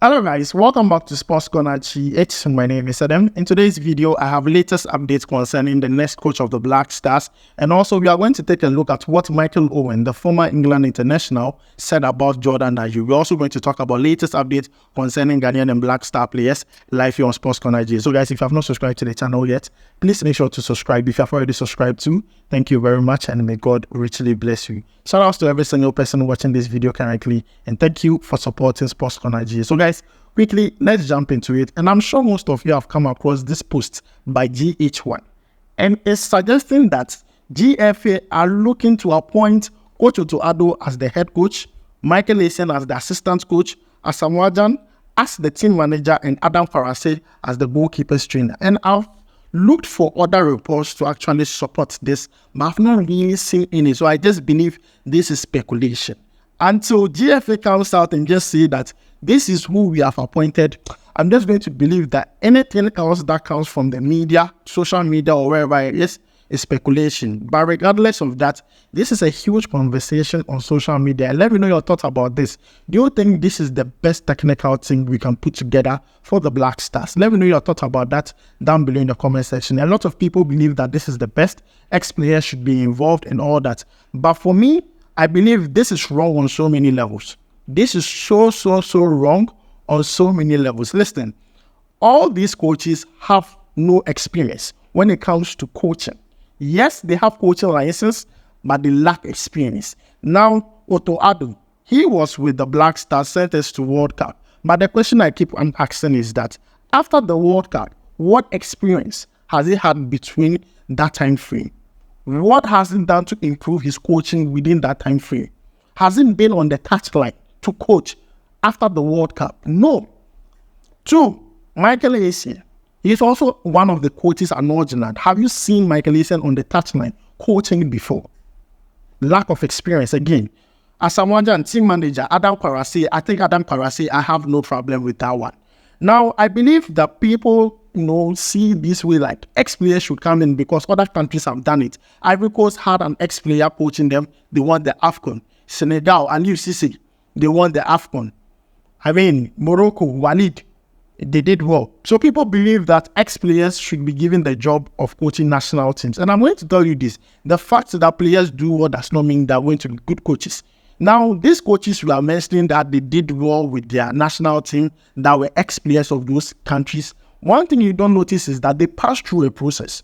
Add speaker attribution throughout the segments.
Speaker 1: Hello guys, welcome back to Sports Corner GH. My name is Adam. In today's video, I have latest updates concerning the next coach of the Black Stars, and also we are going to take a look at what Michael Owen, the former England international, said about Jordan Ayew. We're also going to talk about latest updates concerning Ghanaian and Black Star players live here on Sports Corner GH. So guys, if you have not subscribed to the channel yet, please make sure to subscribe. If you have already subscribed too, thank you very much and may God richly bless you. Shout out to every single person watching this video currently, and thank you for supporting Sports Corner GH. So guys, quickly, let's jump into it. And I'm sure most of you have come across this post by GH1. And it's suggesting that GFA are looking to appoint Coach Addo as the head coach, Michael Essien as the assistant coach, Asamoah Gyan as the team manager, and Adam Farase as the goalkeepers trainer. And I've looked for other reports to actually support this, but I've not really seen any. So I just believe this is speculation. Until GFA comes out and just say that this is who we have appointed, I'm just going to believe that anything else that comes from the media, social media, or wherever it is speculation. But regardless of that, this is a huge conversation on social media. Let me know your thoughts about this. Do you think this is the best technical thing we can put together for the Black Stars? Let me know your thoughts about that down below in the comment section. A lot of people believe that this is the best. Ex-players should be involved and all that. But for me, I believe this is wrong on so many levels. This is so wrong on so many levels. Listen, all these coaches have no experience when it comes to coaching. Yes, they have coaching license, but they lack experience. Now, Addo, he was with the Black Stars, sent us to World Cup. But the question I keep on asking is that after the World Cup, what experience has he had between that time frame? What has he done to improve his coaching within that time frame? Has he been on the touchline to coach after the World Cup? No. 2, Michael Essien. He is also one of the coaches at Northern. Have you seen Michael Essien on the touchline coaching before? Lack of experience again. Asamoah Gyan, team manager, Adam Farase. I think Adam Farase, I have no problem with that one. Now, I believe that people, see this way like ex-players should come in because other countries have done it. Ivory Coast had an ex-player coaching them. They won the AFCON. Senegal, Aliou Cisse, they won the AFCON. Morocco, Walid, they did well. So people believe that ex-players should be given the job of coaching national teams. And I'm going to tell you this. The fact that players do well does not mean they're going to be good coaches. Now, these coaches we are mentioning that they did well with their national team that were ex-players of those countries. One thing you don't notice is that they passed through a process.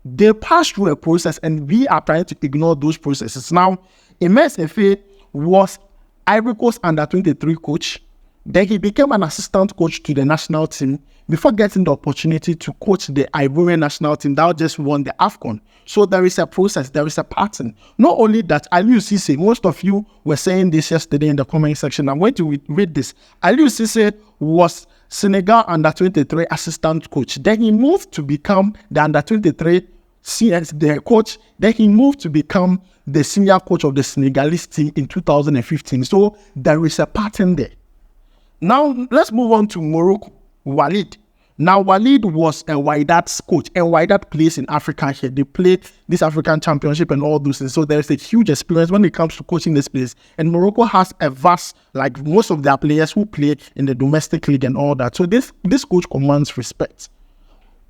Speaker 1: They passed through a process and we are trying to ignore those processes. Now, MSFA was Ivory Coast under-23 coach. Then he became an assistant coach to the national team before getting the opportunity to coach the Ivorian national team that just won the AFCON. So there is a process, there is a pattern. Not only that, Aliou Cisse, most of you were saying this yesterday in the comment section. I'm going to read this. Aliou Cisse was Senegal under-23 assistant coach. Then he moved to become the under-23 the coach. Then he moved to become the senior coach of the Senegalese team in 2015. So there is a pattern there. Now, let's move on to Morocco, Walid. Now, Walid was a Wydad's coach, and Wydad plays in Africa here. They played this African championship and all those things. So there's a huge experience when it comes to coaching this place. And Morocco has a vast, like most of their players who play in the domestic league and all that. So this coach commands respect.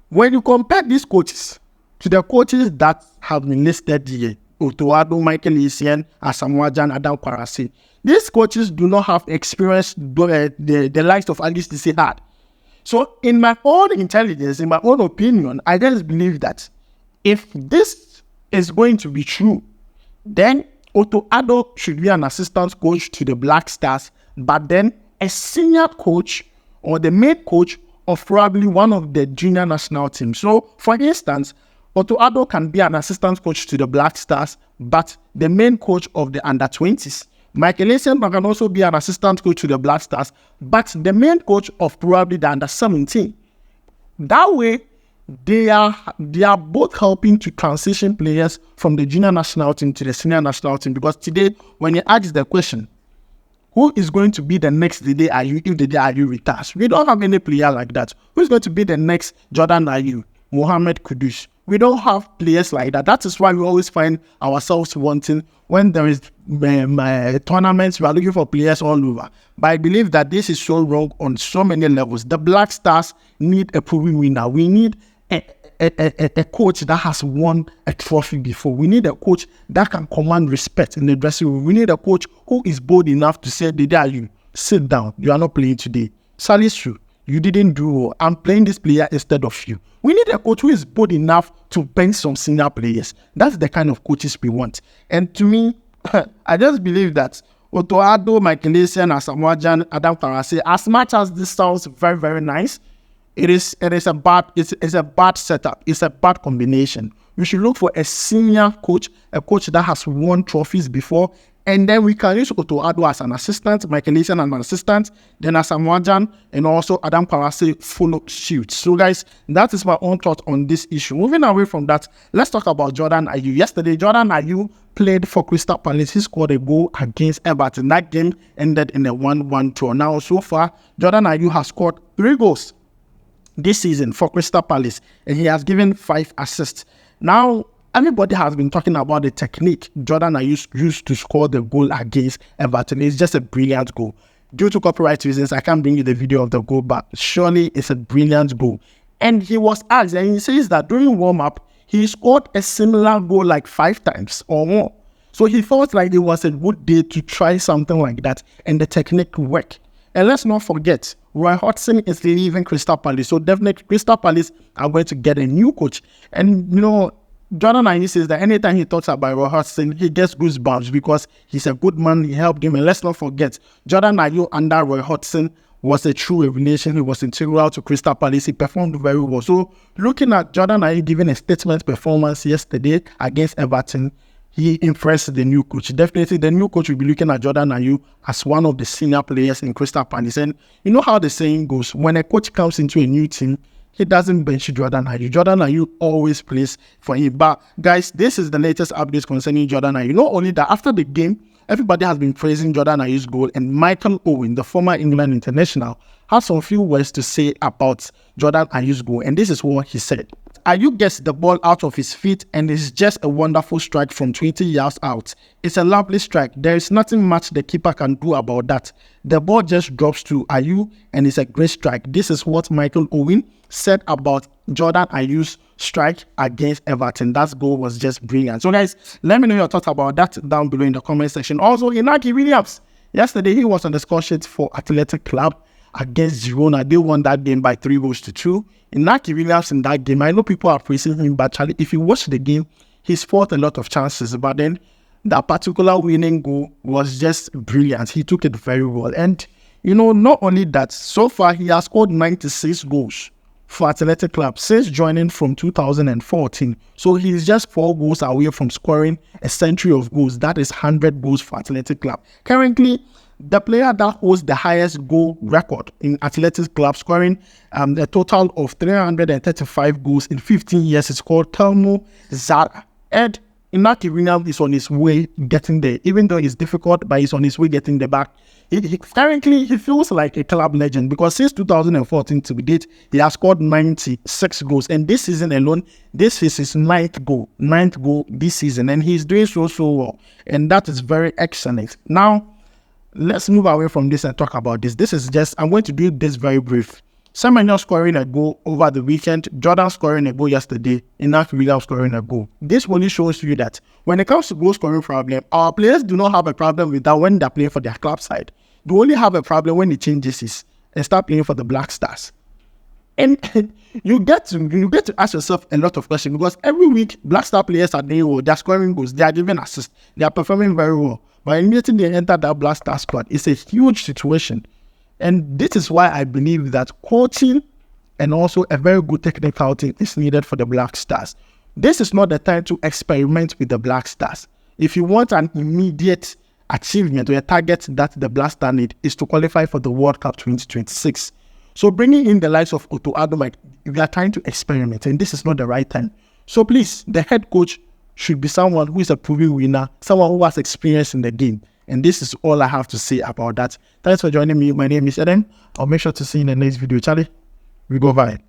Speaker 1: When you compare these coaches to the coaches that have been listed here, Addo, Michael Essien, Asamoah Gyan, Adam Farase, these coaches do not have experience the likes of Aliou Cisse had. So in my own intelligence, in my own opinion, I just believe that if this is going to be true, then Addo should be an assistant coach to the Black Stars, but then a senior coach or the main coach of probably one of the junior national teams. So for instance, Addo can be an assistant coach to the Black Stars, but the main coach of the under-20s. Michael Essien can also be an assistant coach to the Black Stars, but the main coach of probably the under-17. That way, they are both helping to transition players from the junior national team to the senior national team. Because today, when you ask the question, who is going to be the next Dede Ayew if Dede Ayew retires? We don't have any player like that. Who is going to be the next Jordan Ayew, Mohamed Kudus, We don't have players like that. That is why we always find ourselves wanting, when there is tournaments, we are looking for players all over. But I believe that this is so wrong on so many levels. The Black Stars need a proven winner. We need a coach that has won a trophy before. We need a coach that can command respect in the dressing room. We need a coach who is bold enough to say, Ayew, sit down. You are not playing today. Salisu, you didn't do well. I'm playing this player instead of you. We need a coach who is bold enough to bench some senior players. That's the kind of coaches we want. And to me, I just believe that Otto, Addo, Essien, Asamoah Gyan, Adam Karase, as much as this sounds very, very nice, it is a bad setup. It's a bad combination. We should look for a senior coach, a coach that has won trophies before, and then we can use Otto Addo as an assistant, Essien as an assistant, then Asamoah Gyan and also Adam Karase follow suit. So guys, that is my own thought on this issue. Moving away from that, let's talk about Jordan Ayew. Yesterday, Jordan Ayew played for Crystal Palace. He scored a goal against Everton. That game ended in a 1-1 draw. Now, so far, Jordan Ayew has scored 3 goals this season for Crystal Palace, and he has given 5 assists. Now, everybody has been talking about the technique Jordan Ayew used to score the goal against Everton. It's just a brilliant goal. Due to copyright reasons, I can't bring you the video of the goal, but surely it's a brilliant goal. And he was asked, and he says that during warm-up, he scored a similar goal like 5 times or more. So he felt like it was a good day to try something like that, and the technique worked. And let's not forget, Roy Hodgson is leaving Crystal Palace. So definitely Crystal Palace are going to get a new coach. And, you know, Jordan Ayew says that anytime he talks about Roy Hodgson, he gets goosebumps because he's a good man. He helped him. And let's not forget, Jordan Ayew under Roy Hodgson was a true revelation. He was integral to Crystal Palace. He performed very well. So looking at Jordan Ayew giving a statement performance yesterday against Everton, he impressed the new coach. Definitely, the new coach will be looking at Jordan Ayew as one of the senior players in Crystal Palace. And you know how the saying goes, when a coach comes into a new team, he doesn't bench Jordan Ayew. Jordan Ayew always plays for him. But guys, this is the latest updates concerning Jordan Ayew. Not only that, after the game, everybody has been praising Jordan Ayew's goal, and Michael Owen, the former England international, has some few words to say about Jordan Ayew's goal. And this is what he said. Ayew gets the ball out of his feet and it's just a wonderful strike from 20 yards out. It's a lovely strike. There is nothing much the keeper can do about that. The ball just drops to Ayew and it's a great strike. This is what Michael Owen said about Jordan Ayew's strike against Everton. That goal was just brilliant. So guys, let me know your thoughts about that down below in the comment section. Also, Inaki Williams, yesterday he was on the score sheet for Athletic Club against Girona. They won that game by 3-2. Inaki Williams in that game, I know people are praising him, but Charlie, if you watch the game, he's fought a lot of chances, but then that particular winning goal was just brilliant. He took it very well. And, you know, not only that, so far he has scored 96 goals for Athletic Club since joining from 2014. So he's just 4 goals away from scoring a century of goals. That is 100 goals for Athletic Club. Currently, the player that holds the highest goal record in Athletic Club, scoring a total of 335 goals in 15 years, is called Telmo Zara. And Inaki Williams is on his way getting there. Even though it's difficult, but he's on his way getting there back. Currently, he feels like a club legend because since 2014 to date, he has scored 96 goals. And this season alone, this is his 9th goal this season. And he's doing so well. And that is very excellent. Now, let's move away from this and talk about this. This is just, I'm going to do this very brief. Semenyo scoring a goal over the weekend, Jordan scoring a goal yesterday, Inaki Williams scoring a goal. This only shows you that when it comes to goal scoring problem, our players do not have a problem with that when they're playing for their club side. They only have a problem when they change jerseys and start playing for the Black Stars. And you get to ask yourself a lot of questions because every week Black Star players are doing well, they're scoring goals, they are giving assists, they are performing very well. But immediately they enter that Black Star squad, it's a huge situation. And this is why I believe that coaching and also a very good technical team is needed for the Black Stars. This is not the time to experiment with the Black Stars. If you want an immediate achievement or a target that the Black Star need is to qualify for the World Cup 2026. So bringing in the likes of Otto, Addo, we are trying to experiment, and this is not the right time. So please, the head coach should be someone who is a proven winner, someone who has experience in the game. And this is all I have to say about that. Thanks for joining me. My name is Essien. I'll make sure to see you in the next video. Charlie, we go viral.